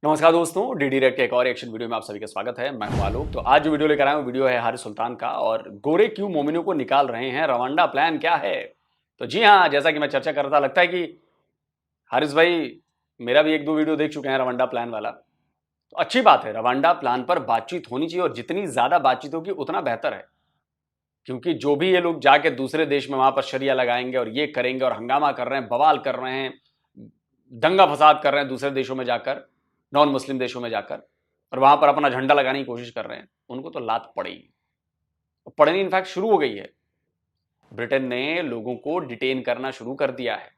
नमस्कार दोस्तों, DD red के एक और एक्शन वीडियो में आप सभी का स्वागत है। मैं हूं आलोक। तो आज जो वीडियो लेकर आया हूं, वीडियो है हारिस सुल्तान का। और गोरे क्यों मोमिनों को निकाल रहे हैं, रवांडा प्लान क्या है। तो जी हाँ, जैसा कि मैं चर्चा कर रहा था, लगता है कि हारिस भाई मेरा भी एक दो वीडियो देख चुके हैं रवांडा प्लान वाला। तो अच्छी बात है, रवांडा प्लान पर बातचीत होनी चाहिए और जितनी ज्यादा बातचीत होगी उतना बेहतर है। क्योंकि जो भी ये लोग जाके दूसरे देश में वहां पर शरिया लगाएंगे और ये करेंगे और हंगामा कर रहे हैं, बवाल कर रहे हैं, दंगा फसाद कर रहे हैं दूसरे देशों में जाकर, नॉन मुस्लिम देशों में जाकर, और वहां पर अपना झंडा लगाने की कोशिश कर रहे हैं, उनको तो लात पड़ेगी। पड़नी इनफैक्ट शुरू हो गई है। ब्रिटेन ने लोगों को डिटेन करना शुरू कर दिया है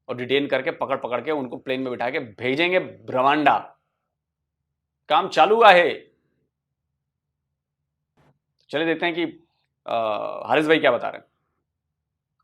और डिटेन करके पकड़ पकड़ के उनको प्लेन में बिठा के भेजेंगे रवांडा। काम चालू है। चले देखते हैं कि हारिस भाई क्या बता रहे हैं।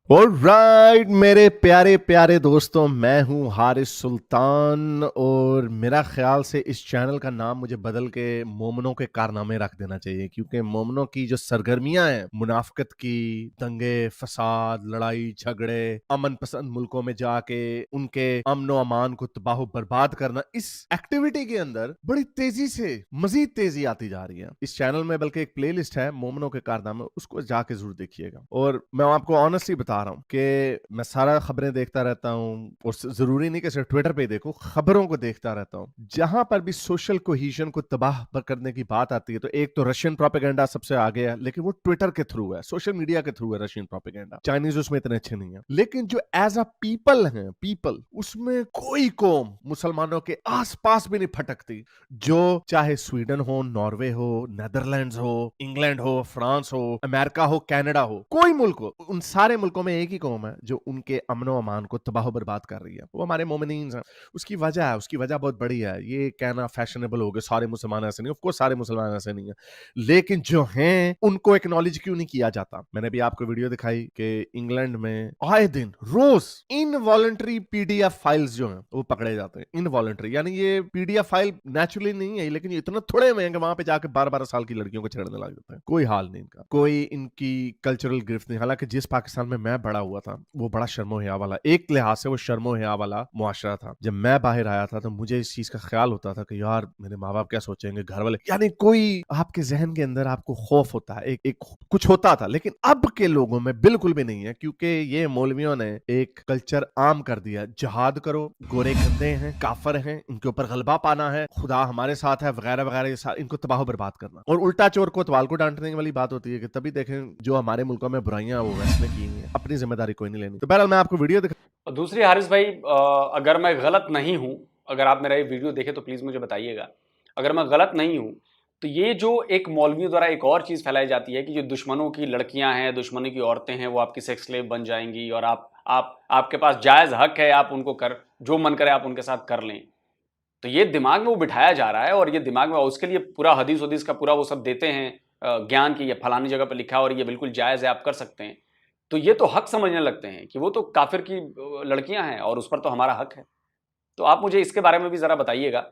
ऑलराइट मेरे प्यारे प्यारे दोस्तों, मैं हूं हारिस सुल्तान और मेरा ख्याल से इस चैनल का नाम मुझे बदल के मोमनों के कारनामे रख देना चाहिए, क्योंकि मोमनों की जो सरगर्मियां हैं, मुनाफिकत की, दंगे फसाद, लड़ाई झगड़े, अमन पसंद मुल्कों में जाके उनके अमन अमान को तबाह बर्बाद करना, इस एक्टिविटी के अंदर बड़ी तेजी से मजीद तेजी आती जा रही है। इस चैनल में बल्कि एक प्लेलिस्ट है मोमनों के कारनामे, उसको जाके जरूर देखिएगा। और मैं आपको ऑनेस्टली बता रहा हूं कि मैं सारा खबरें देखता रहता हूं, और जरूरी नहीं कि सिर्फ ट्विटर पे देखूं, खबरों को देखता रहता हूं। जहां पर भी सोशल कोहीजन को तबाह करने की बात आती है, तो एक तो रशियन प्रोपेगेंडा सबसे आगे है, लेकिन वो ट्विटर के थ्रू है, सोशल मीडिया के थ्रू है रशियन प्रोपेगेंडा। चाइनीज उसमें इतने अच्छे नहीं है, लेकिन जो एज अ पीपल है, पीपल उसमें कोई कौम मुसलमानों के आसपास भी नहीं फटकती। जो चाहे स्वीडन हो, नॉर्वे हो, नेदरलैंड्स हो, इंग्लैंड हो, फ्रांस हो, अमेरिका हो, कनाडा हो, कोई मुल्क हो, उन सारे मुल्कों में एक ही कौम है जो उनके अमन व अमान को तबाह बर्बाद कर रही है, वो हमारे मोमिनीन हैं। उसकी वजह है, उसकी वजह बहुत बड़ी है। ये कहना फैशनेबल हो गया सारे मुसलमान ऐसे नहीं, ऑफ कोर्स सारे मुसलमान ऐसे नहीं है, लेकिन जो हैं उनको एक्नॉलेज क्यों नहीं किया जाता। मैंने भी आपको वीडियो दिखाई कि इंग्लैंड में आए दिन रोज इनवॉलंटरी पीडीएफ फाइल्स जो हैं वो पकड़े जाते हैं। इनवॉलंटरी यानी ये पीडीएफ फाइल नेचुरली नहीं है, लेकिन ये इतना थोड़े में है कि वहां पे जाके 12-12 साल की लड़कियों को छेड़ने लग जाते हैं। कोई हाल नहीं इनका, कोई इनकी कल्चरल गिरफ्त नहीं। हालांकि जिस पाकिस्तान में मैं बड़ा हुआ था वो बड़ा शर्मो हया वाला, एक लिहाज से वो शर्मो हया वाला मुआशरा था। जब मैं बाहर आया था तो मुझे इस चीज का ख्याल होता था कि यार मेरे माँ बाप क्या सोचेंगे, घर वाले, यानी कोई आपके जहन के अंदर आपको खौफ होता है, एक कुछ होता था। लेकिन अब के लोगों में बिल्कुल भी नहीं है, क्योंकि ये मौलवियों ने एक कल्चर आम कर दिया। जहाद करो, गोरे गंदे हैं, काफर हैं, इनके ऊपर गलबा पाना है, खुदा हमारे साथ है, वगैरह वगैरह, इनको तबाह बर्बाद करना। और उल्टा चोर को तवाल को डांटने वाली बात होती है कि तभी देखें जो हमारे मुल्कों में बुराइयां वो वेस्ट ने की हैं, अपनी जिम्मेदारी कोई नहीं लेनी। तो बहरहाल मैं आपको वीडियो दिखा। और दूसरी हारिस भाई, अगर मैं गलत नहीं हूं, अगर आप मेरा ये वीडियो देखें तो प्लीज मुझे बताइएगा। अगर मैं गलत नहीं हूं तो ये जो एक मौलवियों द्वारा एक और चीज फैलाई जाती है कि जो दुश्मनों की लड़कियां हैं, दुश्मनों की औरतें हैं, वो आपकी सेक्स स्लेव बन जाएंगी और आप आपके पास जायज हक है, आप उनको कर जो मन करे आप उनके साथ कर लें। तो ये दिमाग में वो बिठाया जा रहा है और ये दिमाग में उसके लिए पूरा हदीस वदीस का पूरा वो सब देते हैं ज्ञान की, ये फलानी जगह पर लिखा है और ये बिल्कुल जायज है, आप कर सकते हैं। तो ये तो हक समझने लगते हैं कि वो तो काफिर की लड़कियां हैं और उस पर तो हमारा हक है। तो आप मुझे इसके बारे में भी जरा बताइएगा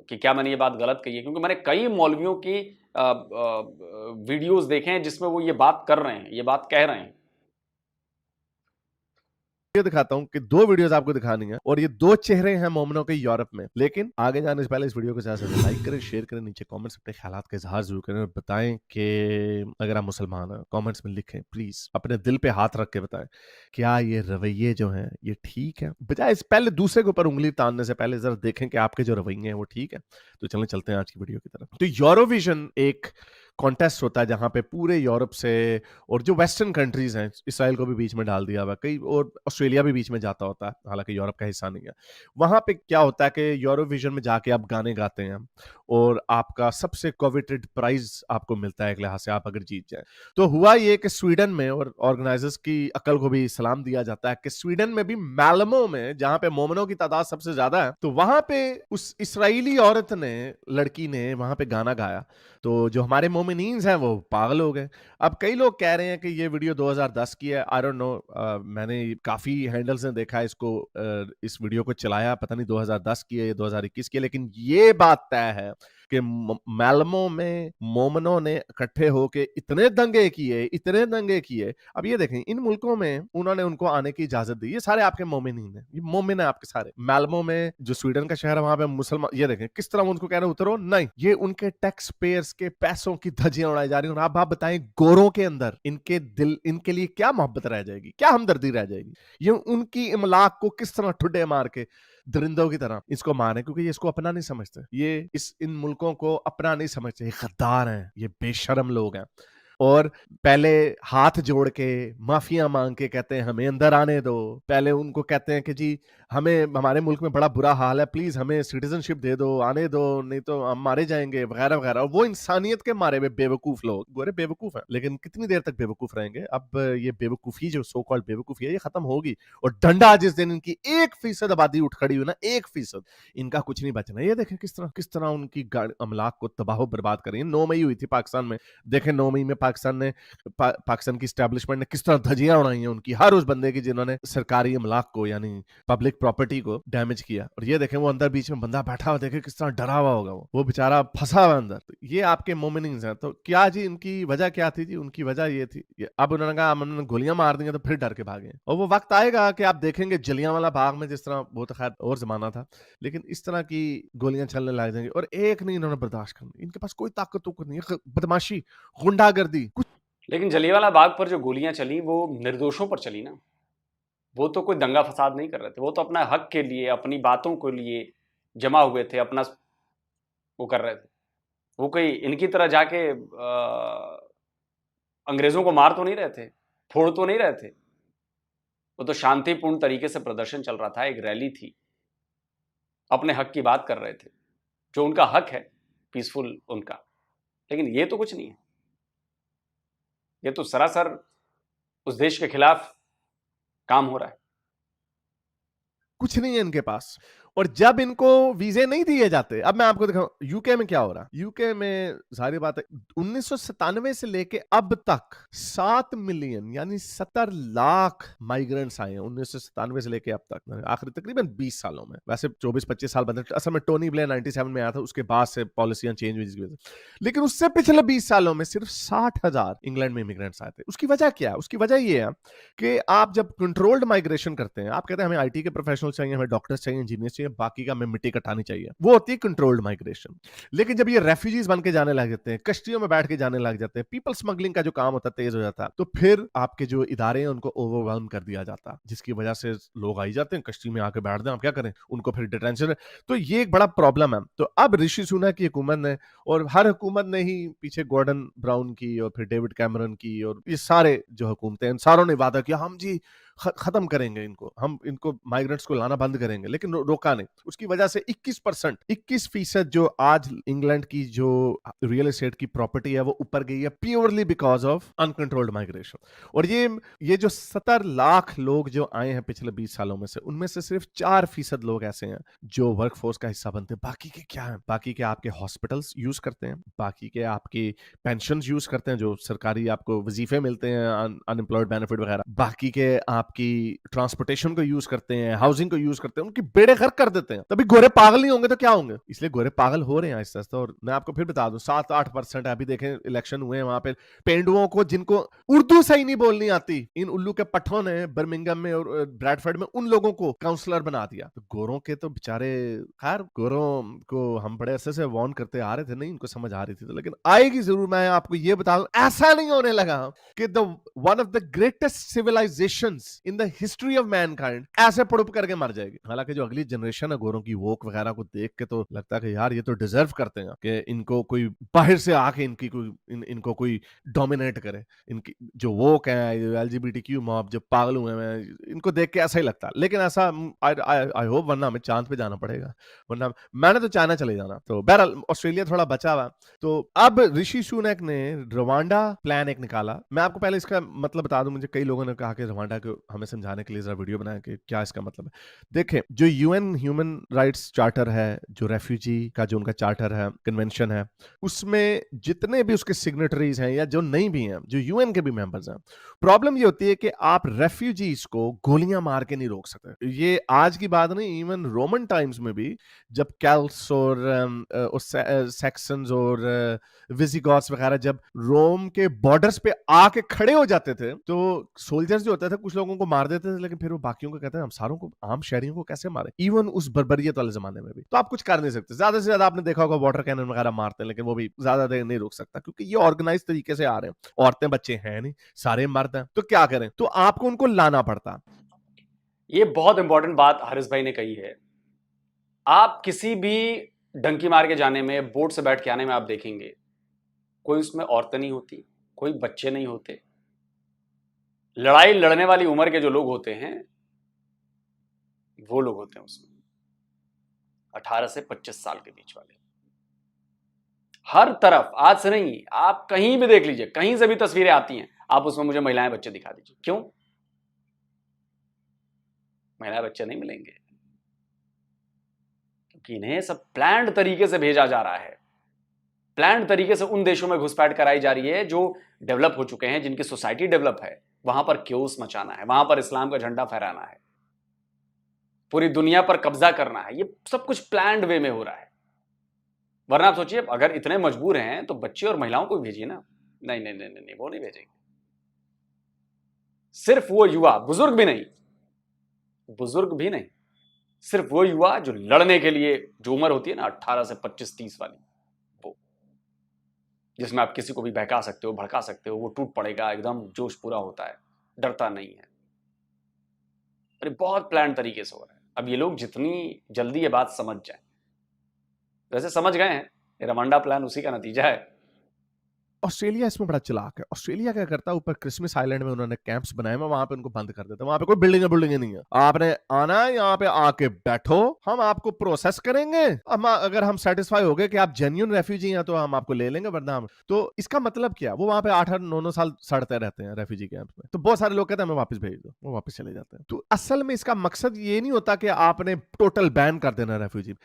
कि क्या मैंने ये बात गलत कही है, क्योंकि मैंने कई मौलवियों की वीडियोस देखे हैं जिसमें वो ये बात कर रहे हैं, ये बात कह रहे हैं। वीडियो दिखाता हूं कि दो वीडियोस आपको दिखानी है, और ये दो चेहरे हैं मोमनों के यूरोप में। लेकिन आगे जाने से पहले इस वीडियो को ज्यादा से ज्यादा लाइक करें, शेयर करें, नीचे कमेंट्स अपने ख्यालात का इजहार जरूर करें और बताएं कि अगर आप मुसलमान हैं, कमेंट्स में लिखें प्लीज, अपने दिल पे हाथ रख के बताएं क्या ये रवैये जो हैं ये ठीक है। बजाय इस पहले दूसरे के ऊपर उंगली तानने से पहले जरा देखें कि आपके जो रवैये हैं वो ठीक है। तो चलें चलते हैं आज की वीडियो की तरफ। तो यूरोविजन एक कॉन्टेस्ट होता है जहां पे पूरे यूरोप से, और जो वेस्टर्न कंट्रीज हैं, इसराइल को भी बीच में डाल दिया हुआ कई, और ऑस्ट्रेलिया भी बीच में जाता होता है, हालांकि यूरोप का हिस्सा नहीं है। वहां पे क्या होता है कि यूरोविजन में जाके आप गाने गाते हैं और आपका सबसे कोवेटेड प्राइज आपको मिलता है एक लिहाज से, आप अगर जीत जाए। तो हुआ ये कि स्वीडन में, और ऑर्गेनाइजर्स की अकल को भी सलाम दिया जाता है कि स्वीडन में भी मैलमो में, जहां पे मोमनों की तादाद सबसे ज्यादा है, तो वहां पे उस इसराइली औरत ने, लड़की ने वहां पे गाना गाया। तो जो हमारे मोमिनीन्स हैं वो पागल हो गए। अब कई लोग कह रहे हैं कि ये वीडियो 2010 की है, आई डोंट नो, मैंने काफी हैंडल्स ने देखा इसको, इस वीडियो को चलाया, पता नहीं 2010 की है या 2021 की है, लेकिन ये बात तय है कि मैलमो में मोमनों ने इकट्ठे होके इतने दंगे किए। अब ये देखें, इन मुल्कों में उन्होंने उनको आने की इजाजत दी। ये सारे आपके मोमिनीन हैं, ये मोमिन है आपके सारे। मैलमो में जो स्वीडन का शहर है, वहां पे मुसलमान, ये देखें किस तरह उनको कह रहे हैं उतरो, नहीं, ये उनके टैक्स पेयर्स के पैसों की धज्जियां उड़ाई जा रही हैं। और आप बताएं, गोरों के अंदर इनके दिल, इनके लिए क्या मोहब्बत रह जाएगी, क्या हमदर्दी रह जाएगी? ये उनकी इमलाक को किस तरह ठुड्डे मार के दरिंदों की तरह इसको मारे, क्योंकि ये इसको अपना नहीं समझते, ये इन मुल्कों को अपना नहीं समझते। ये गद्दार हैं, ये बेशर्म लोग हैं। और पहले हाथ जोड़ के माफिया मांग के कहते हैं हमें अंदर आने दो। पहले उनको कहते हैं कि जी हमें, हमारे मुल्क में बड़ा बुरा हाल है, प्लीज हमें सिटीजनशिप दे दो, आने दो, नहीं तो हम मारे जाएंगे, वगैरह वगैरह। और वो इंसानियत के मारे हुए बेवकूफ लोग, गोरे बेवकूफ हैं, लेकिन कितनी देर तक बेवकूफ रहेंगे? अब ये बेवकूफी, जो सो कॉल्ड बेवकूफी है, ये खत्म होगी। और डंडा जिस दिन इनकी 1% आबादी उठ खड़ी हुई ना, 1%, इनका कुछ नहीं बचना। ये देखें किस तरह उनकी अमलाक को तबाह बर्बाद करें। 9 मई हुई थी पाकिस्तान में, देखें 9 मई में पाकिस्तान की एस्टैब्लिशमेंट ने किस तरह धज्जियां उड़ाई हैं उनकी, हर उस बंदे की जिन्होंने सरकारी अमलाक को, यानी पब्लिक प्रॉपर्टी को डैमेज किया। और ये देखें, वो अंदर बीच में बंदा बैठा हुआ, देखे किस तरह डरा हुआ होगा, वो बेचारा फंसा हुआ अंदर। तो ये आपके मोमिनीन हैं। तो क्या जी इनकी वजह क्या थी जी? उनकी वजह ये थी, अब उन्होंने कहा हमने गोलियां मार दी, तो फिर डर के भागे। और वो वक्त आएगा कि आप देखेंगे जलियांवाला बाग में जिस तरह, वो तो खैर और जमाना था, लेकिन इस तरह की गोलियां चलने लग जाएंगी। और एक नहीं इन्होंने बर्दाश्त करनी, इनके पास कोई ताकत नहीं है, बदमाशी, गुंडागर्दी कुछ। लेकिन जलियांवाला बाग पर जो गोलियां चली वो निर्दोषों पर चली ना। वो तो कोई दंगा फसाद नहीं कर रहे थे, वो तो अपना हक के लिए, अपनी बातों के लिए जमा हुए थे, अपना वो कर रहे थे। वो कोई इनकी तरह जाके अंग्रेजों को मार तो नहीं रहे थे, फोड़ तो नहीं रहे थे। वो तो शांतिपूर्ण तरीके से प्रदर्शन चल रहा था, एक रैली थी, अपने हक की बात कर रहे थे, जो उनका हक है पीसफुल उनका। लेकिन ये तो कुछ नहीं है, ये तो सरासर उस देश के खिलाफ काम हो रहा है। कुछ नहीं है इनके पास। और जब इनको वीजे नहीं दिए जाते, अब मैं आपको दिखाऊं यूके में क्या हो रहा है। यूके में सारी बात है, 1997 से लेके अब तक 7 मिलियन यानी 70 लाख माइग्रेंट्स आए हैं 1997 से लेके अब तक, आखिरी तकरीबन 20 सालों में। वैसे 24-25 साल बंद, असल में टोनी ब्लेयर 97 में आया था, उसके बाद से पॉलिसियां चेंज हुई जिसकी वजह से। लेकिन उससे पिछले 20 सालों में सिर्फ 60,000 इंग्लैंड में इमिग्रेंट्स आए थे। उसकी वजह क्या है? उसकी वजह यह है कि आप जब कंट्रोल्ड माइग्रेशन करते हैं, आप कहते हैं हमें आईटी के प्रोफेशनल चाहिए, हमें डॉक्टर्स चाहिए, इंजीनियर्स चाहिए, बाकी का हमें मिट्टी कटानी चाहिए, वो होती है कंट्रोल्ड माइग्रेशन। लेकिन जब ये रेफ्यूजीज बन के जाने लग जाते हैं, कश्तियों में बैठ के जाने लग जाते हैं, पीपल स्मगलिंग का जो काम होता है तेज हो जाता है, तो फिर आपके जो इदारे हैं उनको ओवरवेल्म कर दिया जाता है, जिसकी वजह से लोग आई जाते हैं, कश्ती में आके बैठ जाते, आप क्या करें, उनको फिर डिटेंशन। तो ये एक बड़ा प्रॉब्लम है। तो अब ऋषि सुनक की हुकूमत ने, और हर हुकूमत ने ही, पीछे गॉर्डन ब्राउन की और फिर डेविड कैमरन की और ये सारे जो हुकूमतें, इन सारों ने वादा किया हम जी खत्म करेंगे इनको, हम इनको माइग्रेंट्स को लाना बंद करेंगे, लेकिन रोका नहीं। उसकी वजह से 21% जो आज इंग्लैंड की जो रियल एस्टेट की प्रॉपर्टी है वो ऊपर गई है, purely because of uncontrolled migration. और ये जो 70 लाख लोग जो आए हैं पिछले 20 सालों में से, उनमें से सिर्फ 4% लोग ऐसे हैं जो वर्कफोर्स का हिस्सा बनते हैं। बाकी के क्या है? बाकी के आपके हॉस्पिटल्स यूज करते हैं, बाकी के आपकी पेंशन यूज करते हैं, जो सरकारी आपको वजीफे मिलते हैं, अनएम्प्लॉयड बेनिफिट वगैरह, बाकी के आपकी ट्रांसपोर्टेशन को यूज करते हैं, हाउसिंग को यूज करते हैं, उनकी बेड़े गर्क कर देते हैं। तभी गोरे पागल नहीं होंगे तो क्या होंगे? इसलिए गोरे पागल हो रहे हैं आहिस्ता आहिस्ता। और मैं आपको फिर बता दूं, 7-8% अभी देखें इलेक्शन हुए हैं वहां पे, पेंडुओं को जिनको उर्दू सही नहीं बोलनी आती, इन उल्लू के पट्टों ने बर्मिंघम में और ब्रैडफोर्ड में उन लोगों को काउंसलर बना दिया। तो गोरों के तो बेचारे, खैर गोरों को हम बड़े अरसे से वार्न करते आ रहे थे, नहीं इनको समझ आ रही थी, तो लेकिन आएगी जरूर। मैं आपको ये बता दूं, ऐसा नहीं होने लगा कि one of the greatest civilisations in the history of mankind ऐसे पड़ुप करके मर जाएगी। हालांकि जो अगली जनरेशन है गोरों की, वोक वगैरह को देख के तो लगता है कि यार ये तो डिजर्व करते हैं कि इनको कोई बाहर से आके इनको कोई डोमिनेट करे। इनकी जो वोक है, एलजीबीटीक्यू मॉब, जो पागल हुए हैं, इनको देख के ऐसा ही लगता है। लेकिन ऐसा आई होप, वरना हमें चांद पे जाना पड़ेगा, वरना मैंने तो चाइना चले जाना। तो बहरहाल ऑस्ट्रेलिया थोड़ा बचा हुआ। तो अब ऋषि सुनक ने रवांडा प्लान एक निकाला। मैं आपको पहले इसका मतलब बता दूं, मुझे कई लोगों ने कहा कि रवांडा को हमें समझाने के लिए जरा वीडियो बनाया कि क्या इसका मतलब है। देखें, जो यूएन ह्यूमन राइट्स चार्टर है, जो रेफ्यूजी का जो उनका चार्टर है, कन्वेंशन है, उसमें जितने भी उसके सिग्नेटरीज हैं या जो नहीं भी हैं, जो यूएन के भी मेंबर्स हैं, प्रॉब्लम ये होती है कि आप रेफ्यूजीज को गोलियां मार के नहीं रोक सकते। ये आज की बात नहीं, इवन रोमन टाइम्स में भी जब कैल्ट्स और सैक्सन्स और विजिगॉथ्स वगैरह जब रोम के बॉर्डर्स पे आके खड़े हो जाते थे, तो सोल्जर्स जो होते थे कुछ लोगों को मार देते थे, लेकिन फिर वो बाकियों को कहते हैं हम सारों को, आम शहरियों को कैसे मारे, इवन उस बर्बरियत वाले जमाने में भी। तो आप कुछ कर नहीं सकते। ज्यादा से ज्यादा आपने देखा होगा वाटर कैनन वगैरह मारते हैं, लेकिन वो भी ज्यादा देर नहीं रोक सकता, क्योंकि ये ऑर्गेनाइज तरीके से आ रहे हैं। औरतें बच्चे हैं नहीं, सारे मर्द हैं, तो क्या करें, तो आपको उनको लाना पड़ता। ये बहुत इंपॉर्टेंट बात हारिस भाई ने कही है। आप किसी भी डंकी मार के जाने में, बोट से बैठ के आने में आप देखेंगे कोई उसमें औरतें नहीं होती, कोई बच्चे नहीं होते। लड़ाई लड़ने वाली उम्र के जो लोग होते हैं वो लोग होते हैं उसमें 18 से 25 साल के बीच वाले। हर तरफ, आज से नहीं, आप कहीं भी देख लीजिए, कहीं से भी तस्वीरें आती हैं, आप उसमें मुझे महिलाएं बच्चे दिखा दीजिए। क्यों? महिलाएं बच्चे नहीं मिलेंगे, क्योंकि इन्हें सब प्लान्ड तरीके से भेजा जा रहा है। प्लान्ड तरीके से उन देशों में घुसपैठ कराई जा रही है जो डेवलप हो चुके हैं, जिनकी सोसाइटी डेवलप है। वहां पर क्योस मचाना है, वहां पर इस्लाम का झंडा फहराना है, पूरी दुनिया पर कब्जा करना है। ये सब कुछ प्लान्ड वे में हो रहा है। वरना आप सोचिए, अगर इतने मजबूर हैं तो बच्चे और महिलाओं को भेजिए ना। नहीं नहीं नहीं नहीं, वो नहीं भेजेंगे। सिर्फ वो युवा, बुजुर्ग भी नहीं, बुजुर्ग भी नहीं, सिर्फ वो युवा जो लड़ने के लिए, जो उम्र होती है ना 18 से 25-30 वाली, वो जिसमें आप किसी को भी बहका सकते हो, भड़का सकते हो, वो टूट पड़ेगा, एकदम जोश पूरा होता है, डरता नहीं है। अरे बहुत प्लान तरीके से हो रहा है। अब ये लोग जितनी जल्दी ये बात समझ जाए, वैसे समझ गए हैं, रवांडा प्लान उसी का नतीजा है। ऑस्ट्रेलिया इसमें बड़ा चालाक है। ऑस्ट्रेलिया क्या करता है, ऊपर क्रिसमस आइलैंड में उन्होंने कैंप्स बनाए हैं, वहां पे उनको बंद कर देते हैं। वहां पे कोई बिल्डिंग नहीं है, आपने आना है, यहाँ पे आके बैठो, हम आपको प्रोसेस करेंगे। अगर हम सेटिस्फाई हो गए कि आप जेन्युइन रेफ्यूजी हैं तो हम आपको ले लेंगे, वरना हम। तो इसका मतलब क्या, वो वहां पे 8-9 साल सड़ते रहते हैं रेफ्यूजी कैंप्स में। तो बहुत सारे लोग कहते हैं हमें वापस भेज दो, वो वापस चले जाते हैं। तो असल में इसका मकसद ये नहीं होता कि आपने टोटल बैन कर देना रेफ्यूजी।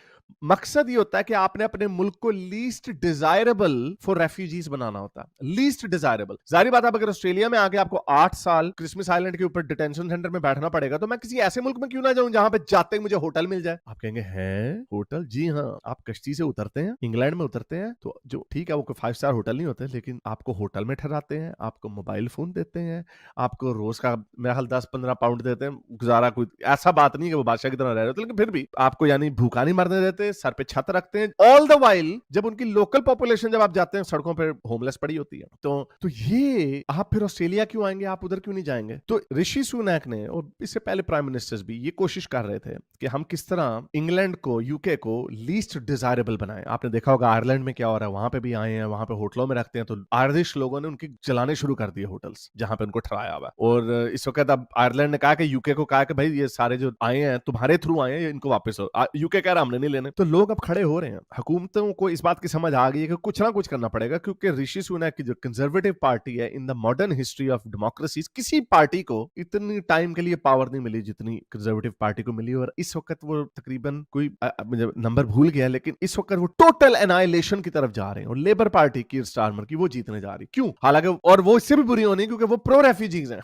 मकसद ये होता है कि आपने अपने मुल्क को लीस्ट डिजायरेबल फॉर रेफ्यूजीज बनाना होता है। Least desirable. जारी बात है, अगर ऑस्ट्रेलिया में आके आपको 8 साल क्रिसमस आइलैंड के ऊपर डिटेंशन सेंटर में बैठना पड़ेगा, तो मैं किसी ऐसे मुल्क में क्यों ना जाऊं जहां पे जाते ही मुझे होटल मिल जाए। आप कहेंगे हैं होटल? जी हाँ, आप कश्ती से उतरते हैं, इंग्लैंड में उतरते हैं, तो जो ठीक है वो कोई 5 स्टार होटल नहीं होते, लेकिन आपको होटल में ठहराते हैं, आपको मोबाइल फोन देते हैं, आपको रोज का मेरा ख्याल 10-15 पाउंड देते हैं गुजारा। कोई ऐसा बात नहीं कि वो बादशाह की तरह रह रहे हो, लेकिन फिर भी आपको यानी भूखा नहीं मरने देते, सर पे छत रखते हैं। ऑल द वाइल जब उनकी लोकल पॉपुलेशन, जब आप जाते हैं सड़कों पर होमलेस पड़ी होती है। तो ये आप फिर ऑस्ट्रेलिया क्यों आएंगे, आप उधर क्यों नहीं जाएंगे? तो ऋषि सुनैक ने और इससे पहले प्राइम मिनिस्टर्स भी ये कोशिश कर रहे थे कि हम किस तरह इंग्लैंड को, यूके को लीस्ट डिजायरेबल बनाएं। आपने देखा होगा आयरलैंड में क्या हो रहा है, वहां पे भी आए हैं, वहां पे होटलों में रखते हैं, तो आयरिश लोगों ने उनकी जलाने शुरू कर दिए होटल्स जहां पे उनको ठहराया हुआ। और इस वक्त अब आयरलैंड ने कहा कि यूके को कहा कि भाई ये सारे जो आए हैं तुम्हारे थ्रू आए हैं, इनको वापस हो। यूके कह रहा हमने नहीं लेने। तो लोग अब खड़े हो रहे हैं। हुकूमतों को इस बात की समझ आ गई है कि कुछ ना कुछ करना पड़ेगा, क्योंकि ऋषि सुनैक की जो कंजर्वेटिव पार्टी है, in the modern history of democracy, किसी पार्टी को इतनी टाइम के लिए पावर नहीं मिली जितनी कंजर्वेटिव पार्टी को मिली। और इस वक्त वो तकरीबन कोई मुझे नंबर भूल गया, लेकिन इस वक्त वो टोटल एनाइलेशन की तरफ जा रहे हैं। और लेबर पार्टी की स्टारमर की वो जीतने जा रही। क्यों? हालांकि और वो इससे भी बुरी होनी क्योंकि वो प्रो रेफ्यूजीज हैं।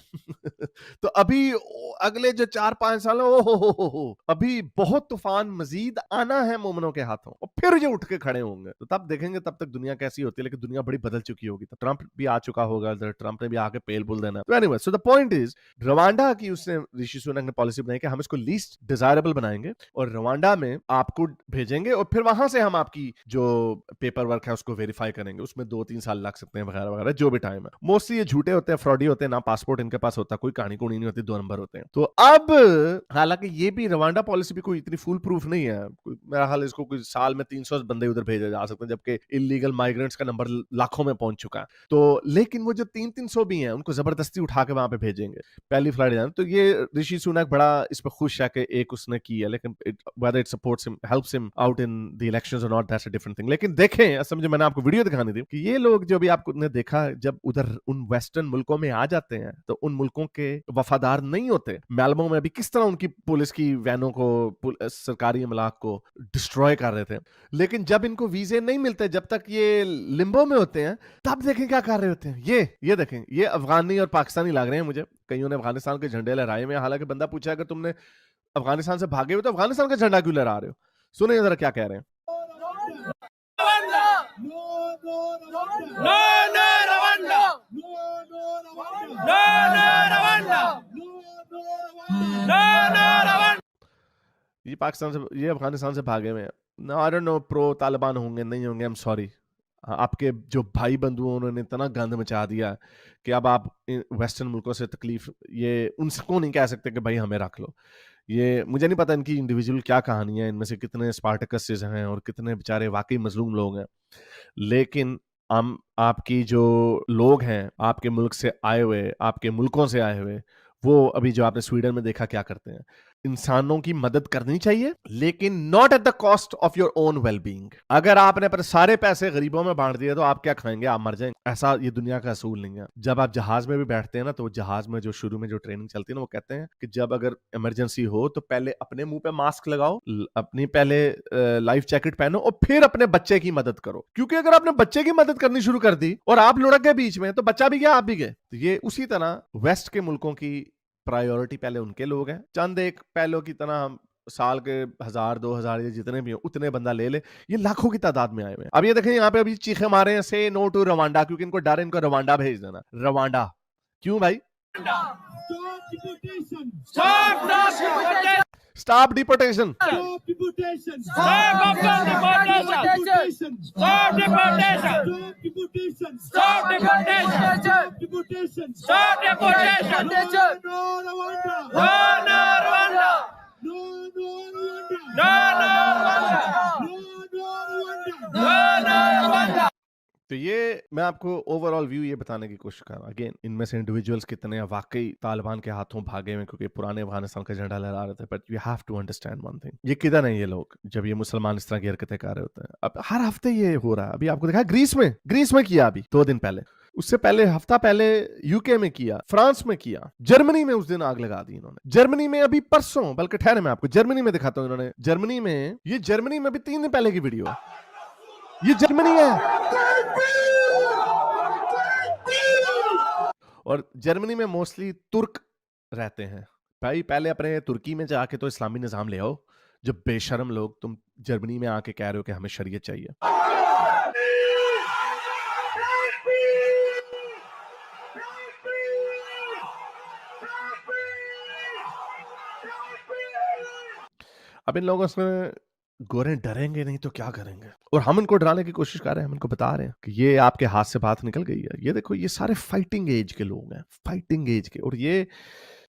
तो अभी अगले जो 4-5 साल अभी बहुत तूफान मजीद आना है मोमनों के हाथों, और फिर ये उठ के खड़े होंगे। तो तब देखेंगे तब तक दुनिया कैसी होती है। लेकिन दुनिया बड़ी बदल चुकी होगी। तो ट्रंप भी आ चुका होगा, ट्रंप ने भी आके पेल पुल देना। तो anyway, so the point is, Rwanda की उसने ऋषि सुनक ने पॉलिसी बनाई कि हम इसको लीस्ट डिजायरेबल बनाएंगे और रवांडा में आपको भेजेंगे, और फिर वहां से हम आपकी जो पेपर वर्क है उसको वेरीफाई करेंगे। उसमें 2-3 साल लग सकते हैं, वगैरह वगैरह, जो भी टाइम है। मोस्टली ये झूठे होते हैं, फ्रॉडी होते हैं, ना पासपोर्ट इनके पास होता, कोई कहानी कोनी नहीं होती, 2 नंबर होते हैं। तो अब हालांकि ये भी रवांडा पॉलिसी भी कोई इतनी फुल प्रूफ नहीं है। मेरा हाल इसको कोई साल में 300 बंदे उधर भेजे जा सकते हैं, जबकि इलीगल माइग्रेंट्स का नंबर लाखों में में पहुंच चुका है। तो लेकिन वो जो 300 भी हैं उनको जबरदस्ती उठा के वहां पे भेजेंगे पहली फ्लाइट जाने। तो ये ऋषि सुनक बड़ा इस पर खुश है कि एक उसने की है, लेकिन whether it supports him, helps him out in the elections or not, that's a different thing। लेकिन देखें, असल में मैंने आपको वीडियो दिखानी थी कि ये लोग जो भी आपने देखा, जब उधर उन वेस्टर्न मुल्कों में आ जाते हैं तो उन मुल्कों के वफादार नहीं होते। मैल्मो में भी किस तरह उनकी पुलिस की वैनों को, सरकारी अमलाक को डिस्ट्रॉय कर रहे थे, लेकिन जब इनको वीजे नहीं मिलते, जब तक ये लिम्बो में होते हैं, तब देखें क्या कर रहे होते हैं। ये देखें, ये अफगानी और पाकिस्तानी लग रहे हैं मुझे। कईयों ने अफगानिस्तान के झंडे लहराए में, हालांकि बंदा पूछा अगर तुमने अफगानिस्तान से भागे हुए तो अफगानिस्तान का झंडा क्यों लहरा रहे हो? सुनिए जरा क्या कह रहे हैं। ये पाकिस्तान से, ये अफगानिस्तान से भागे हुए हैं। No, I don't know pro Taliban होंगे नहीं होंगे, आई एम सॉरी। आपके जो भाई बंधु हैं उन्होंने इतना गंद मचा दिया कि अब आप वेस्टर्न मुल्कों से तकलीफ, ये उनको नहीं कह सकते कि भाई हमें रख लो। ये मुझे नहीं पता इनकी इंडिविजुअल क्या कहानी है, इनमें से कितने स्पार्टकसेस हैं और कितने बेचारे वाकई मजलूम लोग हैं, लेकिन आपकी जो लोग हैं आपके मुल्क से आए हुए, आपके मुल्कों से आए हुए, वो अभी जो आपने स्वीडन में देखा क्या करते हैं। इंसानों की मदद करनी चाहिए, लेकिन not at the cost of your own wellbeing. अगर आपने अपने सारे पैसे गरीबों में बांट दिए तो आप क्या खाएंगे? आप मर जाएंगे। ऐसा ये दुनिया का असूल नहीं है। जब आप जहाज में भी बैठते हैं ना, तो जहाज में जो शुरू में जो ट्रेनिंग चलती है ना, वो कहते हैं कि जब अगर इमरजेंसी हो तो पहले अपने मुंह पे मास्क लगाओ, अपनी पहले लाइफ जैकेट पहनो और फिर अपने बच्चे की मदद करो, क्योंकि अगर आपने बच्चे की मदद करनी शुरू कर दी और आप लुढ़क गए बीच में, तो बच्चा भी गया, आप भी गए। तो ये उसी तरह वेस्ट के मुल्कों की प्रायोरिटी पहले उनके लोग हैं। चंद एक पहलों की तरह हम साल के 1000-2000 या जितने भी हो उतने बंदा ले ले, ये लाखों की तादाद में आए हुए हैं। अब ये देखें, यहाँ पे अभी चीखे मारे हैं, से नो टू रवांडा, क्योंकि इनको डर है, इनको रवांडा भेज देना। रवांडा क्यों भाई? Stop deportation. Stop deportation! Stop deportation! Stop deportation! Stop deportation! Stop deportation! Stop deportation! Stop deportation! No Rwanda! No Rwanda! No Rwanda! No Rwanda! No Rwanda! तो ये मैं आपको ओवरऑल व्यू ये बताने की कोशिश कर रहा हूँ। अगेन, इनमें से इंडिविजुअल्स कितने हैं वाकई तालिबान के हाथों भागे हुए, क्योंकि पुराने अफगानिस्तान का झंडा लहरा रहे थे। But you have to understand one thing, ये किधर है ये लोग जब ये मुसलमान इस तरह की हरकतें कर रहे होते हैं? अब हर हफ्ते ये हो रहा है। अभी आपको देखा ग्रीस में किया, अभी 2 दिन पहले, उससे पहले हफ्ता पहले यूके में किया, फ्रांस में किया, जर्मनी में उस दिन आग लगा दी इन्होंने। जर्मनी में अभी परसों, बल्कि ठहरे मैं आपको जर्मनी में दिखाता हूँ। इन्होंने जर्मनी में अभी 3 दिन पहले की वीडियो है। ये जर्मनी है, और जर्मनी में मोस्टली तुर्क रहते हैं। भाई पहले अपने तुर्की में जाके तो इस्लामी निजाम ले आओ। जो बेशर्म लोग, तुम जर्मनी में आके कह रहे हो कि हमें शरीयत चाहिए। अब इन लोगों से गोरे डरेंगे नहीं तो क्या करेंगे, और हम इनको डराने की कोशिश कर रहे हैं। हम इनको बता रहे हैं कि ये आपके हाथ से बात निकल गई है। ये देखो, ये सारे फाइटिंग एज के लोग हैं, फाइटिंग एज के। और ये,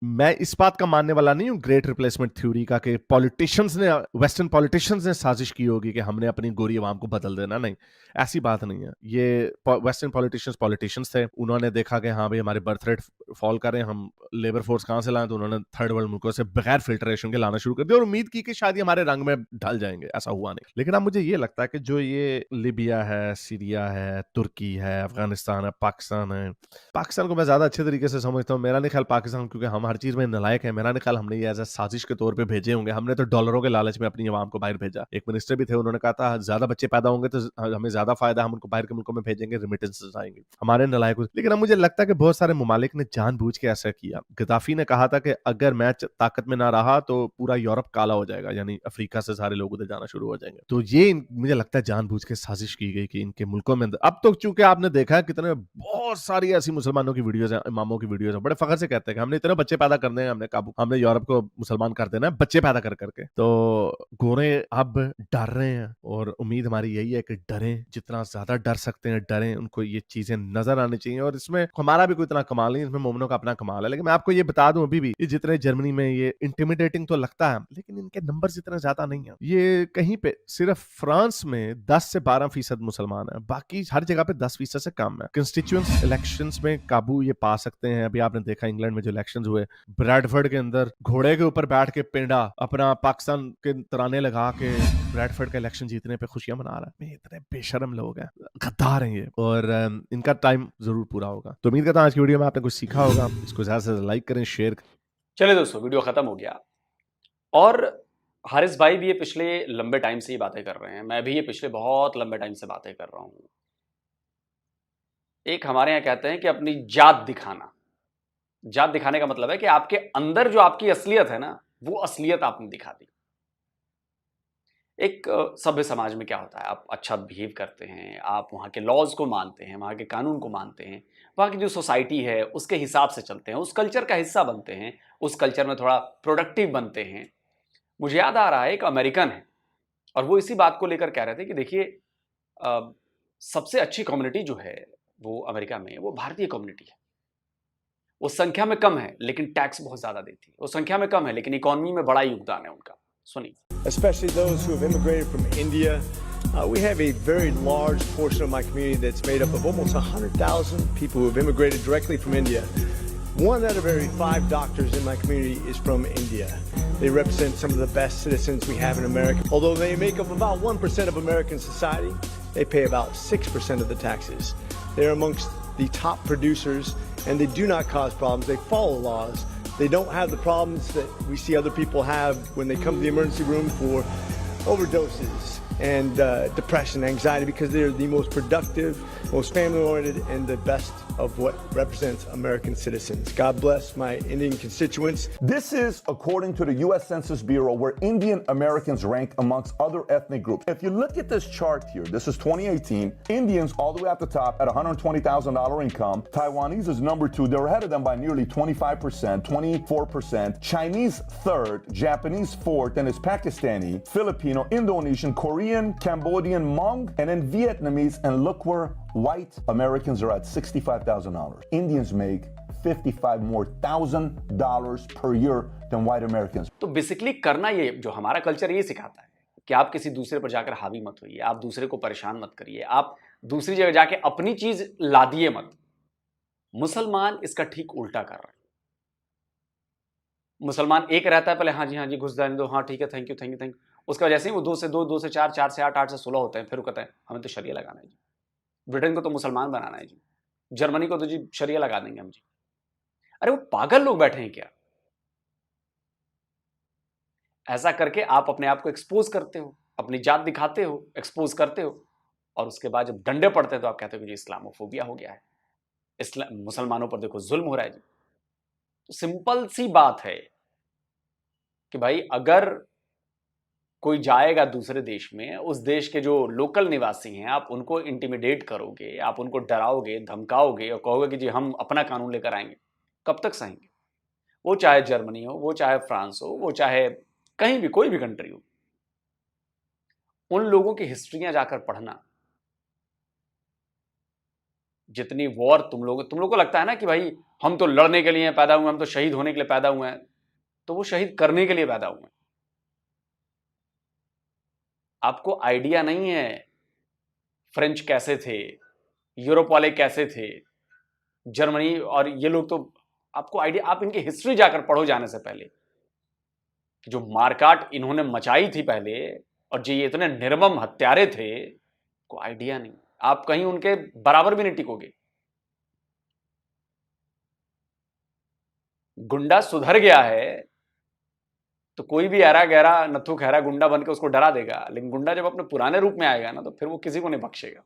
मैं इस बात का मानने वाला नहीं हूँ ग्रेट रिप्लेसमेंट थ्योरी का, कि पॉलिटिशियंस ने, वेस्टर्न पॉलिटिशियंस ने साजिश की होगी कि हमने अपनी गोरी अवाम को बदल देना। नहीं, ऐसी बात नहीं है। ये वेस्टर्न पॉलिटिशियंस थे, उन्होंने देखा कि हाँ भाई हमारे बर्थ रेट फॉल कर रहे हैं, हम लेबर फोर्स कहाँ से लाएं, तो उन्होंने थर्ड वर्ल्ड मुल्कों से बगैर फिल्ट्रेशन के लाना शुरू कर दिया और उम्मीद की कि शायद ये हमारे रंग में ढल जाएंगे। ऐसा हुआ नहीं। लेकिन अब मुझे ये लगता है कि जो ये लिबिया है, सीरिया है, तुर्की है, अफगानिस्तान है, पाकिस्तान है, पाकिस्तान को मैं ज्यादा अच्छे तरीके से समझता हूँ। मेरा नहीं ख्याल पाकिस्तान, क्योंकि हम हर चीज में नालायक है, मेरा नहीं ख्याल हमने ये एज ए साजिश के तौर पे भेजे होंगे। हमने तो डॉलरों के लालच में अपनी अवाम को बाहर भेजा। एक मिनिस्टर भी थे, उन्होंने कहा था ज्यादा बच्चे पैदा होंगे तो हमें ज्यादा फायदा, हम उनको बाहर के मुल्कों में भेजेंगे, रेमिटेंसेस आएंगे, हमारे नालायक। लेकिन अब मुझे लगता है कि बहुत सारे ममालिक ने जानबूझ के ऐसा किया। गद्दाफी ने कहा था कि अगर मैं ताकत में ना रहा तो पूरा यूरोप काला हो जाएगा, यानी अफ्रीका से सारे लोग उधर जाना शुरू हो जाएंगे। तो ये मुझे लगता है जानबूझ के साजिश की गई कि इनके मुल्कों में। अब तो चूंकि आपने देखा है कितने बहुत सारी ऐसी मुसलमानों की वीडियोस हैं, इमामों की वीडियोस हैं, बड़े फख्र से कहते हैं कि हमने इतने बच्चे पैदा करने हैं, हमने यूरोप को मुसलमान कर देना है बच्चे पैदा कर करके। तो गोरे अब डर रहे हैं और उम्मीद हमारी यही है कि डरें, जितना ज्यादा डर सकते हैं डरें, उनको ये चीजें नजर आनी चाहिए। और इसमें हमारा भी कोई इतना कमाल नहीं, इसमें मोमिनों का अपना कमाल है। लेकिन मैं आपको ये बता दूं, अभी भी ये जितने जर्मनी में ये इंटिमिडेटिंग तो लगता है, लेकिन इनके नंबर इतने ज्यादा नहीं है। ये कहीं पे सिर्फ फ्रांस में 10 से 12% मुसलमान है, बाकी हर जगह पे 10% से कम है। कंस्टिट्यूएंट इलेक्शंस में काबू ये पा सकते हैं। अभी आपने देखा इंग्लैंड में जो इलेक्शंस हुए, ब्रैडफोर्ड के अंदर घोड़े के ऊपर बैठ के पेंडा अपना पाकिस्तान के तराने लगा के ब्रैडफोर्ड का इलेक्शन जीतने पे खुशियां मना रहा है। इतने बेशरम लोग हैं, गद्दार हैं ये, और इनका टाइम जरूर पूरा होगा। तो उम्मीद करता हूं आज की वीडियो में आपने कुछ सीखा होगा। इसको ज्यादा से ज्यादा लाइक करें, शेयर। चलिए दोस्तों, वीडियो खत्म हो गया और हारिस भाई भी ये पिछले लंबे टाइम से ही बातें कर रहे हैं, मैं भी ये पिछले बहुत लंबे टाइम से बातें कर रहा हूं। एक हमारे यहाँ कहते हैं कि अपनी जात दिखाना। जात दिखाने का मतलब है कि आपके अंदर जो आपकी असलियत है ना, वो असलियत आपने दिखा दी। एक सभ्य समाज में क्या होता है, आप अच्छा बिहेव करते हैं, आप वहाँ के लॉज को मानते हैं, वहाँ के कानून को मानते हैं, वहाँ की जो सोसाइटी है उसके हिसाब से चलते हैं, उस कल्चर का हिस्सा बनते हैं, उस कल्चर में थोड़ा प्रोडक्टिव बनते हैं। मुझे याद आ रहा है, एक अमेरिकन है और वो इसी बात को लेकर कह रहे थे कि देखिए, सबसे अच्छी कम्युनिटी जो है वो अमेरिका में, वो भारतीय कम्युनिटी है। वो संख्या में कम है लेकिन टैक्स बहुत ज्यादा देती है, वो संख्या में कम है लेकिन इकोनॉमी में बड़ा योगदान है उनका। सुनिए। Especially those who have immigrated from India. We have a very large portion of my community that's made up of almost 100,000 people who have immigrated directly from India. 1 out of every 5 doctors in my community is from India. They represent some of the best citizens we have in America. Although they make up about 1% of American society, they pay about 6% of the taxes. They're amongst the top producers, and they do not cause problems. They follow laws. They don't have the problems that we see other people have when they come to the emergency room for overdoses and depression, anxiety, because they're the most productive, most family-oriented, and the best of what represents American citizens. God bless my Indian constituents. This is according to the U.S. Census Bureau, where Indian Americans rank amongst other ethnic groups. If you look at this chart here, this is 2018. Indians all the way at the top at $120,000 income. Taiwanese is number 2. They're ahead of them by nearly 25%, 24%. Chinese third, Japanese fourth, and it's Pakistani, Filipino, Indonesian, Korean, Cambodian, Hmong, and then Vietnamese. And look where white Americans are at $65,000. Indians make $55,000 more per year than white Americans. तो basically करना ये, जो हमारा culture ये सिखाता है कि आप किसी दूसरे पर जाकर हावी मत होइए, आप दूसरे को परेशान मत करिए, आप दूसरी जगह जाके अपनी चीज लादिए मत। मुसलमान इसका ठीक उल्टा कर रहे हैं। मुसलमान एक रहता है, पहले हाँ जी घुस जाने दो, हाँ ठीक है, thank you thank you thank you. उसका जैसे ही वो 2 से 2, 2 से 4, 4 से 8, 8 से 16 होते हैं, फिर वो कहते हैं हमें तो शरिया लगाना है जी, ब्रिटेन को तो मुसलमान बनाना है जी, जर्मनी को तो जी शरिया लगा देंगे हम जी। अरे वो पागल लोग बैठे हैं क्या? ऐसा करके आप अपने आप को एक्सपोज करते हो, अपनी जात दिखाते हो, एक्सपोज करते हो, और उसके बाद जब डंडे पड़ते हैं तो आप कहते हो कि जी इस्लामोफोबिया हो गया है, मुसलमानों पर देखो जुल्म हो रहा है जी। तो सिंपल सी बात है कि भाई अगर कोई जाएगा दूसरे देश में, उस देश के जो लोकल निवासी हैं, आप उनको इंटिमिडेट करोगे, आप उनको डराओगे, धमकाओगे और कहोगे कि जी हम अपना कानून लेकर आएंगे, कब तक सहेंगे? वो चाहे जर्मनी हो, वो चाहे फ्रांस हो, वो चाहे कहीं भी कोई भी कंट्री हो। उन लोगों की हिस्ट्रियां जाकर पढ़ना। जितनी वॉर तुम लोगों को लगता है ना कि भाई हम तो लड़ने के लिए पैदा हुए हैं, हम तो शहीद होने के लिए पैदा हुए हैं, तो वो शहीद करने के लिए पैदा हुए हैं। आपको आइडिया नहीं है फ्रेंच कैसे थे, यूरोप वाले कैसे थे, जर्मनी और ये लोग, तो आपको आइडिया, आप इनकी हिस्ट्री जाकर पढ़ो जाने से पहले कि जो मारकाट इन्होंने मचाई थी पहले, और जो ये इतने निर्मम हत्यारे थे, को आइडिया नहीं। आप कहीं उनके बराबर भी नहीं टिकोगे। गुंडा सुधर गया है तो कोई भी ऐरा गहरा नथु खैरा गुंडा बनकर उसको डरा देगा, लेकिन गुंडा जब अपने पुराने रूप में आएगा ना, तो फिर वो किसी को नहीं बख्शेगा।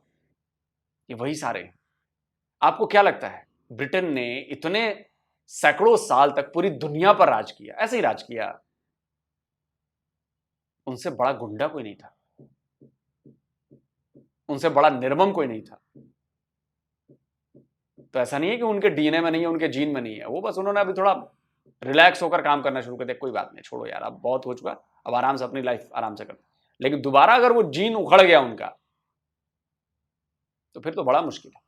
ये वही सारे हैं। आपको क्या लगता है ब्रिटेन ने इतने सैकड़ों साल तक पूरी दुनिया पर राज किया, ऐसे ही राज किया, उनसे बड़ा गुंडा कोई नहीं था, उनसे बड़ा निर्मम कोई नहीं था। तो ऐसा नहीं है कि उनके डीएनए में नहीं है, उनके जीन में नहीं है, वो बस उन्होंने अभी थोड़ा रिलैक्स होकर काम करना शुरू कर दिया। कोई बात नहीं, छोड़ो यार, अब बहुत हो चुका, अब आराम से अपनी लाइफ आराम से करते। लेकिन दोबारा अगर वो जीन उखड़ गया उनका, तो फिर तो बड़ा मुश्किल है।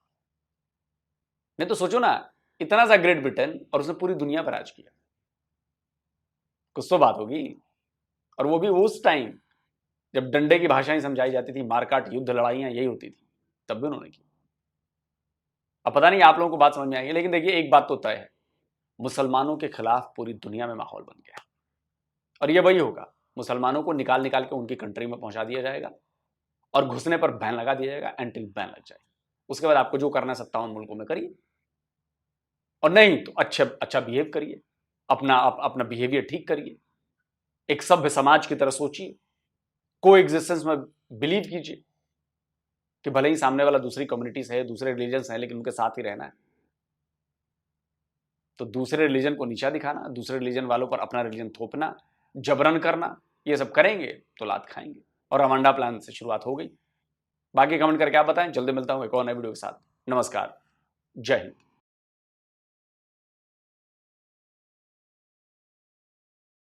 नहीं तो सोचो ना, इतना सा ग्रेट ब्रिटेन और उसने पूरी दुनिया पर राज किया, कुछ तो बात होगी। और वो भी उस टाइम जब डंडे की भाषाएं समझाई जाती थी, मारकाट युद्ध लड़ाइयां यही होती थी, तब भी उन्होंने की। अब पता नहीं आप लोगों को बात समझ में आएगी, लेकिन देखिए एक बात तो तय है, मुसलमानों के खिलाफ पूरी दुनिया में माहौल बन गया, और ये वही होगा, मुसलमानों को निकाल निकाल के उनकी कंट्री में पहुंचा दिया जाएगा और घुसने पर बैन लगा दिया जाएगा, एंट्री बैन लग जाएगी। उसके बाद आपको जो करना है 57 मुल्कों में करिए, और नहीं तो अच्छा बिहेव करिए, अपना बिहेवियर ठीक करिए, एक सभ्य समाज की तरह सोचिए, को एग्जिस्टेंस में बिलीव कीजिए कि भले ही सामने वाला दूसरी कम्युनिटीज है, दूसरे रिलीजन्स हैं, लेकिन उनके साथ ही रहना है। तो दूसरे रिलीजन को नीचा दिखाना, दूसरे रिलीजन वालों पर अपना रिलीजन थोपना, जबरन करना, ये सब करेंगे तो लात खाएंगे। और रवांडा प्लान से शुरुआत हो गई। बाकी कमेंट करके आप बताएं। जल्दी मिलता हूं एक और नए वीडियो के साथ। नमस्कार, जय हिंद।